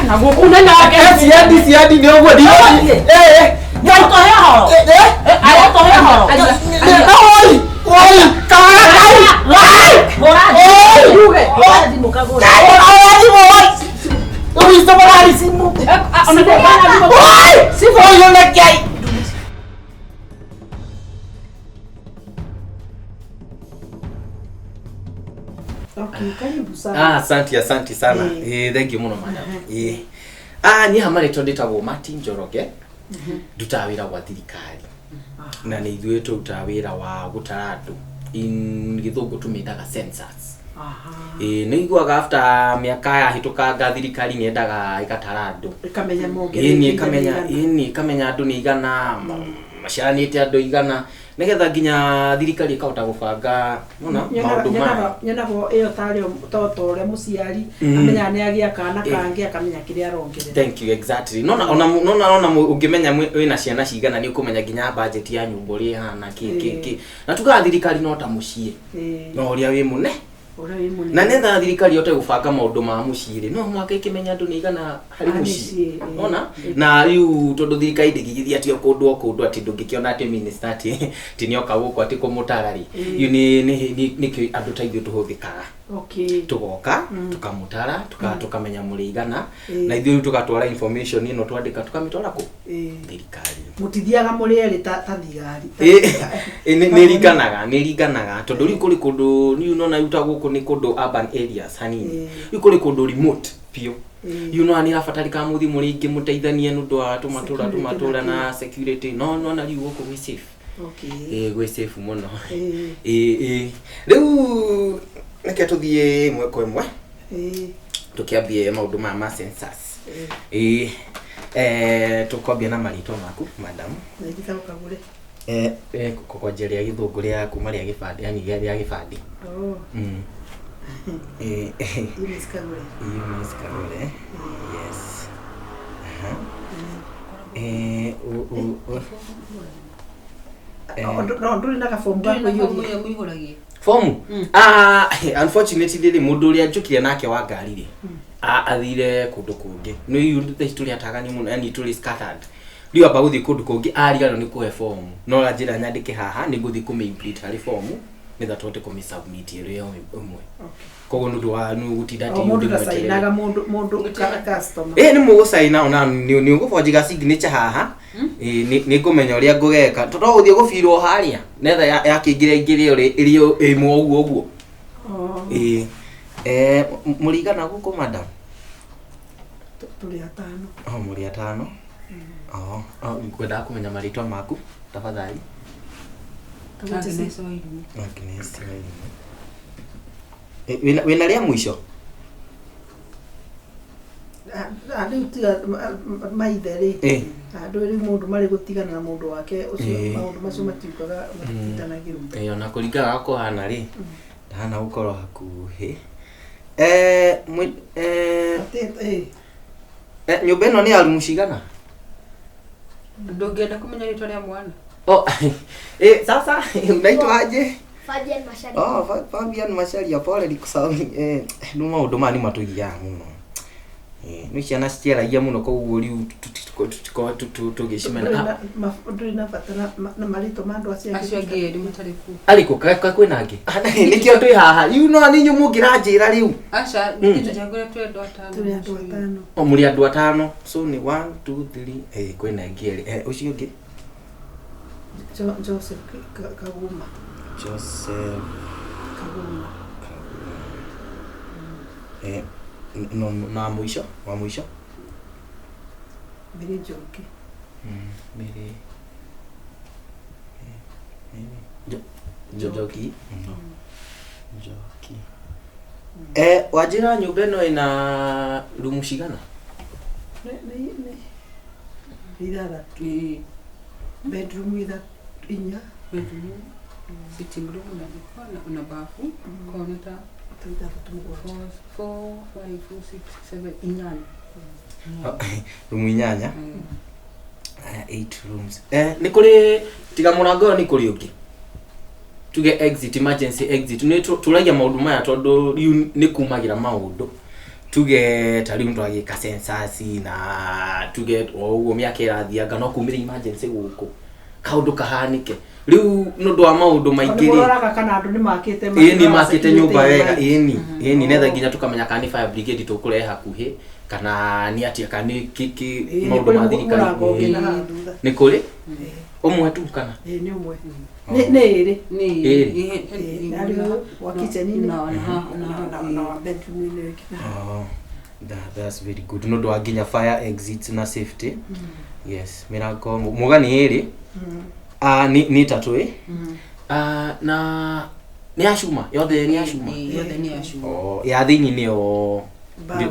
na gukuna na siadi ni ogwo di ya to he horo aya to he horo oi ora di mukago oi sabari simu ona de bana oi sifu yo na kai. Okay, karibu sana. Asante sana. Thank you muno madam. Ni hamari tondetagwo Martin Njoroge. Ndutawira gwa thirikari. Na ni ithuĩ tũrutawĩra wa gũtara andũ. In gĩthũngũ tumĩtaga census. Nĩ iguaga after mĩaka yahĩtũkanga thirikari nĩ endaga ĩgatara andũ. Ikamenya mũngere. Ikamenya andũ nĩ igana, maciaranĩte andũ igana. Negetha nginya thirikari ikahota gũbanga maũndũ maya. Nyonago iyo tari toto ure muciari amenya ni agia kana kangi akamenya kiria arongerera. Thank you, exactly. Nona ungimenya wina ciana cigana ni ukumenya nginya budget ya nyumba uri hana ki. Na tuga thirikari no ta mucie. No uria wi mune. Na netha thirikari yote gũbanga maũndũ ma mũciĩ no mwaka ikimenya andũ nĩ igana harĩ mũciĩ ona na riu tondũ thirikari ndĩgithia atĩ kũndũ atĩ ndũngĩkiona atĩ minister atĩ nĩoka gũkũ atĩ kũmũtara rĩ yu nĩ andũ ta ithuĩ tũhũthĩkaga tugoka tukamũtara tukamenya mũrĩ igana na ithuĩ tugatwara information ĩno twandĩka tukamĩtwara kũ thirikari mutithiaga mũrĩ erĩ ta thigari nĩ ringanaga tondũ riu kũrĩ kũndũ niũ nona yuta gũkũ ni kũndũ urban areas hanini riu kũrĩ kũndũ remote pio na nĩ rabatarĩka muthi mũrĩ ingĩ mũteithanie nĩ ũndũ wa tũmatũra na security no na riu gũkũ gwĩ safe gwĩ safe mũno riu reke tũthiĩ ĩmwe kwa ĩmwe tũkĩambie maũndũ ma census tukwambia na marĩtwa maku madam kũkwanjĩria gĩthũngũ rĩa kuma rĩa gĩbandĩ yani rĩa gĩbandĩ Eunice Karore. Yes. No nduri na kafomu kwa hiyo form unfortunately mundu uria njukire nake wa ngari ri athire kundu kungi no yu tuli atagani muno yani tuli scattered riu aba guthi kundu kungi ariano ni kuhe form no la njira nyandike haha ni guthi kumimplete hari form nitha twote kumisubmit ire umwe kogo ndu wa nu gutidati mundu sainaga mundu customer ni mugusaina ona ni ngufonjiga signature haha ni ngumenya uria ngugeka toto guthie gufirwo haria netha yakingire irio imwe uguo murigana guku madam tuli atano muri atano ngwenda kumenya maritwa maku tafadhali wina ria mwisho andu tiga maithere andu ri mundu mari gutigana na mundu wake ucio maundu macio matiukaga matitanagiru ona kuringaga kuhana ri ndana gukorwo hakuhi nyumba ino ni arumu cigana ndungenda kumenya ritwa ria mwana sasa unaitwa aje Fabian Masharia. Fabian Masharia pole dikusawi no maundu mani matugia muno no ciana ciaragia muno koguo riu tugicimena nduri na batana na marito mandu acio ngiri mutariku aliko kwina ngi nikio twi haha no ni nyumu ngiranjira riu acha nitujagura tuli atano muri andu atano so ni 1 2 3 kwina ngiri ucio ngi Joseph Kaguma no na mwisho wa mwisho Mary Njoki Njoki wajira nyumba ino ina rumu cigana idara bedroom ida inya bedroom sitting room na bafu corner four, 5, 6, 7 inyanya rumu inyanya 8 rooms ni kuri tiga murango ni kuri ungi tuge exit emergency exit ni turagia maundu maya tondu ni kumagira maundu tuge tari mtu agika census na tuge oguo miaka irathianga no kumire emergency guku kaundu kahanike riu nundu wa maundu maingi ri Ndoraga kana andu ni makite ni makite nyumba wega ni netha nginya tukamenya kana ni fire brigade tukurehe hakuhi kana ni atia kana kiki maundu mathirikari ni kuri umwe tu kana ni umwe ni wa kitchen ni na bedroom ni that's very good nundu wa nginya fire exits na safety yes mirango mugani iri ni tatu na ni ashuma yothe ni ashuma ya thini ni o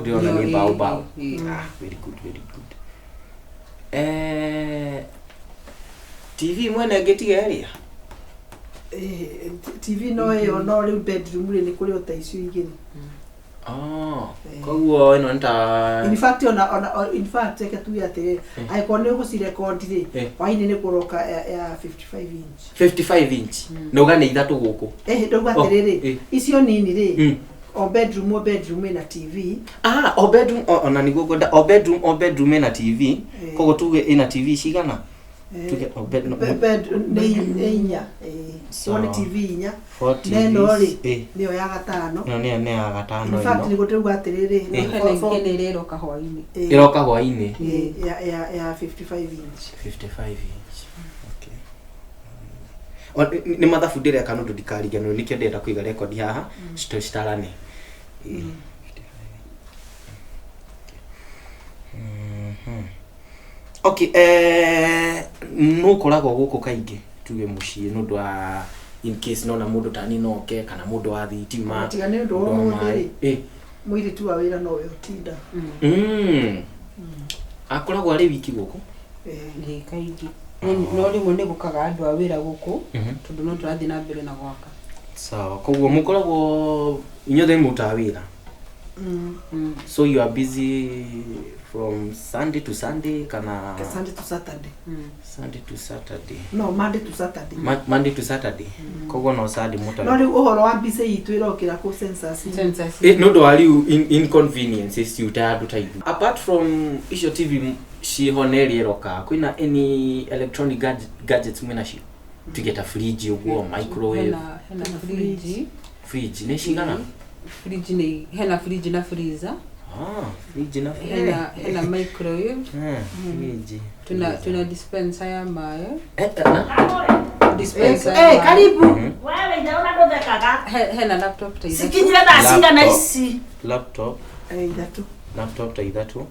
ndio na ni bao very good TV mwene ngetiga area TV no yo no ri bedroom ri ni kuri otaicio igiri koguo ino nta in fact eke tu yate aikone guci record ri waini ni kuroka ya 55 inch no gane ithatu guku ndogo atiriri icio nini ri o bedroom na TV o bedroom ona ni gugu o bedroom na TV koguo tuge ina TV cigana tuge o bedroom inya one TV inya neno ri nio ya gatano no ni ya gatano in fact ni gutuga atiriri ni iroka hwaini ya 55 inch okay ni mathabu ndire kana ndu ndikarigano nikio ndenda kuiga record haha citarane okay no koragwo guku kaingi tuge mucii nundu wa in case nona mundu tani noke kana mundu wa thitima tigane ndu o muthiri mwiri tu wa wira no we utinda akoragwo ari wiki guku ni kaingi no rimwe ni gukaga andu a wira guku tondu no turathi na mbere na gwaka sawa koguo mukoragwo inyothe muta wira so you are busy from Sunday to Sunday kana Sunday to Saturday Sunday to Saturday no Monday to Saturday Monday to Saturday koguo no Sunday muta no ri uhoro wa busy itu irokira ku census no do are you inconveniences you tired to apart from isho TV shi honeri roka kwina any electronic gadgets mwina shi to get a fridge uguo microwave hena fridge ne shigana fridge ni hena fridge na freezer fridge na hena microwave fridge tuna dispenser ya mayo dispenser karibu wewe ndio unadodekaga hena laptop taiza sikinyira dasinga na isi laptop taithatu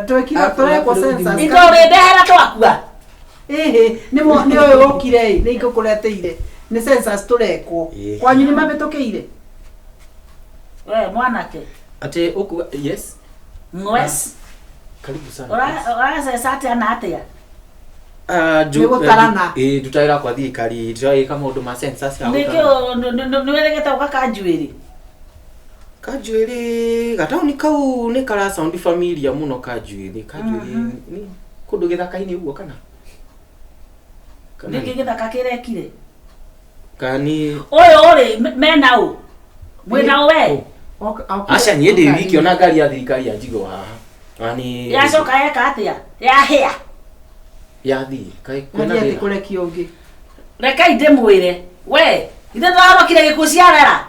twekira tore kwa census ito rendehera twakua ni oyo okire ni ikukureteire ni census turekwo kwanyu ni mabetokeire we mwanake ate oku yes ngwes karibu sana ora sasa ate anatea gutarana tutaira kwa thikari trai kama maundu ma census ya ndikio niweregete ukakanjuiri kajuiri gatauni kau ni kara sound familia muno kajuiri ni kundu githaka-ini uguo kana niki githaka kirekire kani oyo ri mena u mwina we acha nyende wiki ona ngari ya thirikari ya njigo haha ani yacoka yeka atia yahia yathi kai kwena ati kurekio ungi reka inde mwire we inde twarokire gikuo ciarera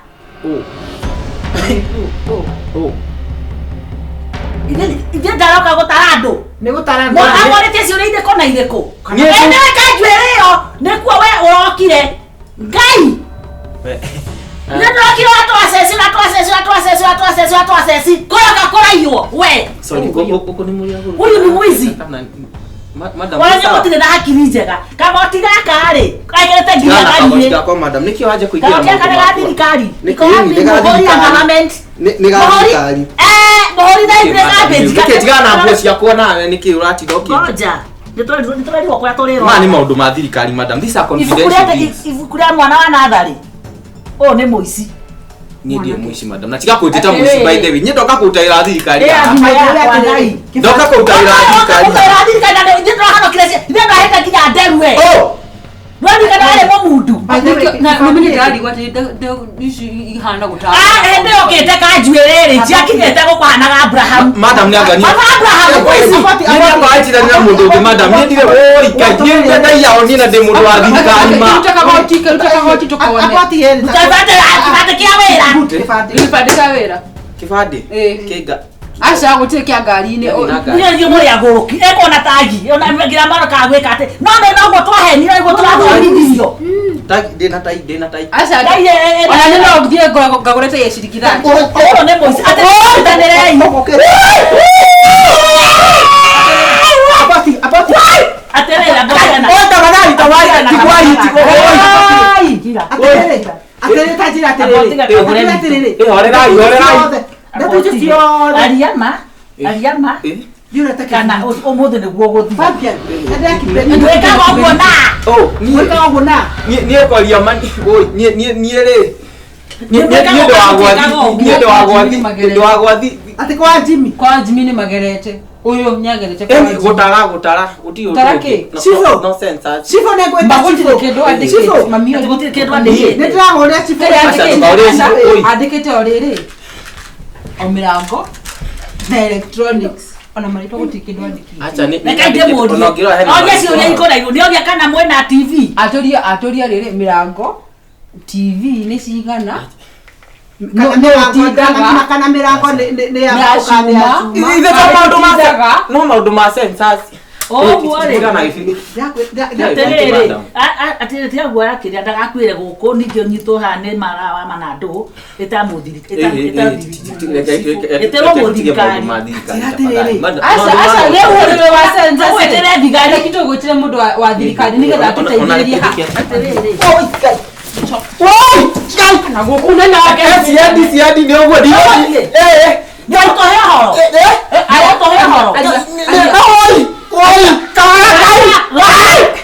inde ndaroka gutara andu ni gutara mo amorete cio inde kona ireko ene kanjwereyo nikuo we urokire ngai Nendokira atwasesi koroka koraiyo we sorry koko ni muri aguru uyu ni mwizi madam wanya mutire na hakiri njega kama otigaka ri kaigete nginya gari ni kwa madam niki waje kuingia kama kana thirikari niko hapi mohori ya government ni thirikari mohori na ire garbage niki tigana na boss yako na niki uratiga okay ngoja nitore kwa torero mani maundu ma thirikari madam these are confidential ifukuria mwana wa nathari o ni muici ni ndiye muici madam na tiga kuteta muici by the way ni ndoka kutaira thirikari ndoka kutaira thirikari na ndio hano kilesi ndio hata kinya nderu we Ndwani kana ale mundu. Na mimi ndari gwate ici ihana gutara. Ende okete kanjuerere ciakinyete gukwanaga Abraham. Madam niangani. Abraham kwisi. Ni amba achira na mundu ungi madam. Ni ndire oi kaje ndai yao ni na de mundu wa thirikari ma. Utaka goti tukone. Apoti yeye. Kibande kia wira. Kibande kia wira. Kibande. Kega. Acha gutekia ngari-ini. Ndio muri aguruki. Eko na tagi. Ona ngira mara ka gwika ate. No no twahe ni no twathomithio. Tagi de na tai. Acha dai ona ni no ngie ngagurete yeshirikithani. Ono ne moisi ate tanderei. Apoti. Aterera bwana. Oi tawai kigwari tiko. Ai gira. Aterere. Orera. Ariama. Yura take Kana umuthi niguo guthi. Fabia. Weka gogo na. Oh, Weka gogo na. Ni ekoria mani. Oi, ni re. Ni ndo agwathi. Ate kwa Jimmy. Kwa Jimmy ni magerete. Uyo nyagerete kwa Jimmy. Gutara. Uti. Tarake. Sifo. No sense. Sifo ne kwenda. Mbagotire kindu andike. Mamio Gutire kindu andike. Netra ngoria sifo. Andikete oriri. Omirango. Na electronics. Ona marito gutikindwa andiki. Acha ni. Nekaite modi. Onya si uria ikora igu. Nioria kana mwena TV. Atoria riri mirango. TV ni cigana. Kana mirango ni ya kukane ya. Ile kama no maundu ma sensors. Oh bore. Kana ifili. Aterere. Aterere tia gwa kiria ndagakwire guku nikio nyito hane marawa manandu etamuthiri etero muthirikari. Asa leo wewe wa senza wetere thigari kitu gutire mundu wa thirikari nigetha tuteithĩrĩrie ha. Aterere. Oi, na guku na siadi ni ogwo di. Ndio tohe horo. Ayo tohe horo. Oi,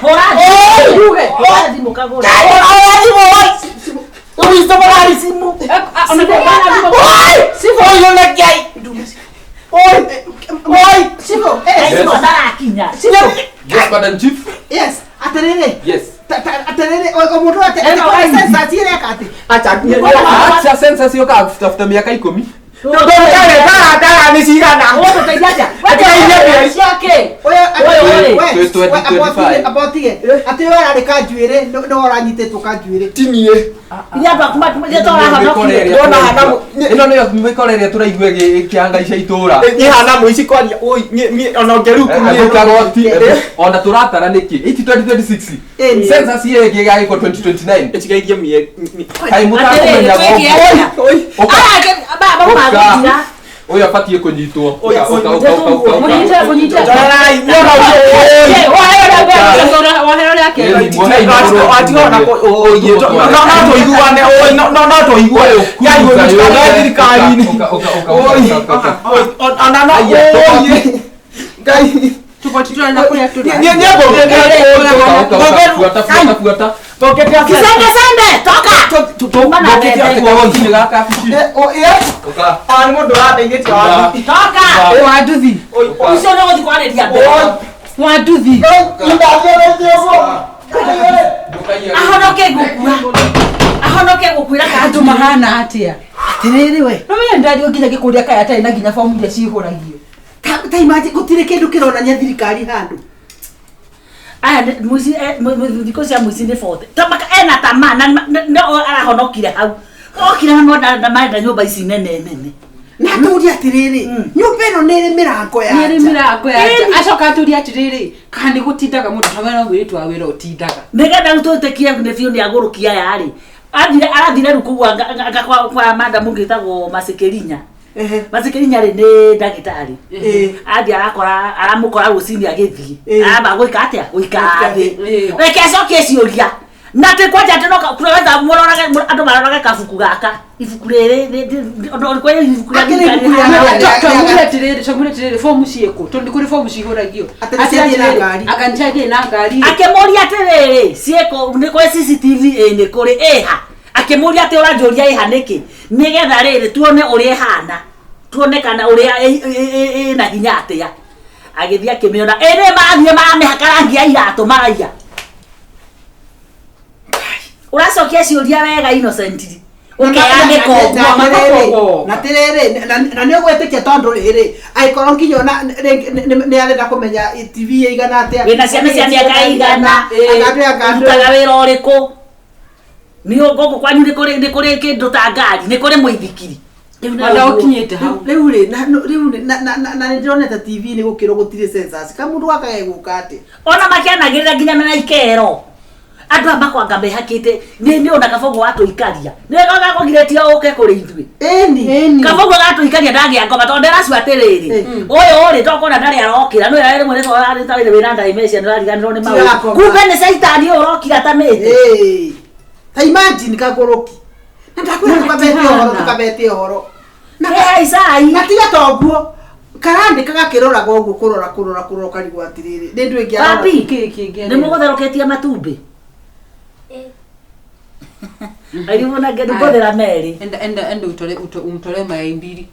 hora. Hora di mukagora. Oi, stomarari simu. Sifo yo na kai. Oi, sifo. Sifo dara kinya. Sifo. Yes, Madam Chief. Yes, aterere. Yes. Aterere omutu ate kwa sensa tire kati. Acha sensa sio ka tafuta miaka 10. Ndio dara ni sigana. Wote taijaja. Apotige. Ate ora reka njuire no ora nyitĩtwo kanjuire. Tinie. Nya bakuma tumje tora hana. Ndona hana. Ino niyo mikoreria turaigue kianga ica itura. Ni hana muici kwaria. Oi, ni ona ngeruku ni kagoti. Ona turatara niki. 2026. Sensa sie giga iko 2029. Etigaithia mie. Kai mutakumenya go. Oi. Baba magira. Oya fatie kunyitwo. Oya Munyita. Tarai, nyora uye. Wahera yake. Ationa oye. No to iguane. Oi, no to iguane. Ya iwe thirikari ni. Oi. Ona no. Oye. Ngai. Tukochitwa na kuya tu. Fuata. Sende, toka. Tutomba na bebe. Oka. Ani mundu ateithĩtie wathi. Toka. Waduthi. Ucio no guthi kwareria mbere. Waduthi. Ahonoke gukwira Andu mahana atia. Aterere we. No me ndari nginya gikuria kaya tai na nginya fomu iria cihuragio. Ta imaji gutire kindu kironania thirikari handu. Aya muzi thiko cia muzi ni fote. Tamaka ena tamana no arahonokire hau. Okira na maenda nyumba ici nene. Na turi atiriri. Nyumba ino nere mirango ya. Nere mirango ya. Acoka turi atiriri. Kandi gutindaga mundu tamena ngwiritu wa wira utindaga. Nigenda tutekie ne fiu ni agurukia yari. Arathire rukugwa kwa madam ngitagwo Masekerinya. Masekerinya ri ni ndagitari. Athi aramukora rucini agithii. Aba guika atia guika thi. Reke acokie ciuria. Na te kwaja teno kuraweza muroraga andu maroraga kabuku gaka. Ibuku riri ndo kwa ibuku riri. Chamure tiriri fomu cieko. Tondi kuri fomu cihuragio. Atiriri na ngari. Akanchaje na ngari. Akemuria atiriri cieko ni kwa CCTV ni kuri eha. Akemuria ati uranjuria ihaniki. Nigetha riri tuone uria ihana. Tuone kana uria na hinya atia. Agithia kimiona ene mathie mamehakarangia iratu maraiya. uracokia ciuria wega innocently ukeane kogo na tirere na nĩ ũgwĩtĩkia tondũ rĩrĩ aikorwo nginya na nĩ arenda kũmenya TV igana atia wĩna ciana cia mĩaka igana agandũaga wĩra ũrĩkũ nĩ ũgũkũ kwanyu nĩ kũrĩ kĩndũ ta ngari nĩ kũrĩ mũithikiri wala ukinyete hau rĩu na nĩndĩroneta TV nĩ gũkĩrwo gũtirĩ sensors kamũndũ akage gũka atĩ ona makianagĩrĩra nginya mena ikero andũ amakwanga mehakĩte nĩ ona kabogo watũikaria nĩ gagakũgiretie ũke kũrĩ ithuĩ eni kabogo gatũikaria ndagĩa ngoma tondũ ndĩracu atĩrĩrĩ ũyũ ũrĩ tokona ndarĩ arokĩra nĩ arĩ mwene twa arĩ ta wĩra ndai mecia ndĩrariganĩrwo nĩ maũndũ kumbe nĩ caitani ũyũ ũrokira tamĩte ta imagine kagũrũki na ndakwĩra tukabete ũhoro na haicai na tiga toguo karandĩka gakĩroraga ũguo kũrora karigwo atĩrĩrĩ nĩ ndũ ĩngĩ papi nĩ mũgũtherũkĩtie matumbĩ alimuna gani bodera meri enda umtole mayai mbili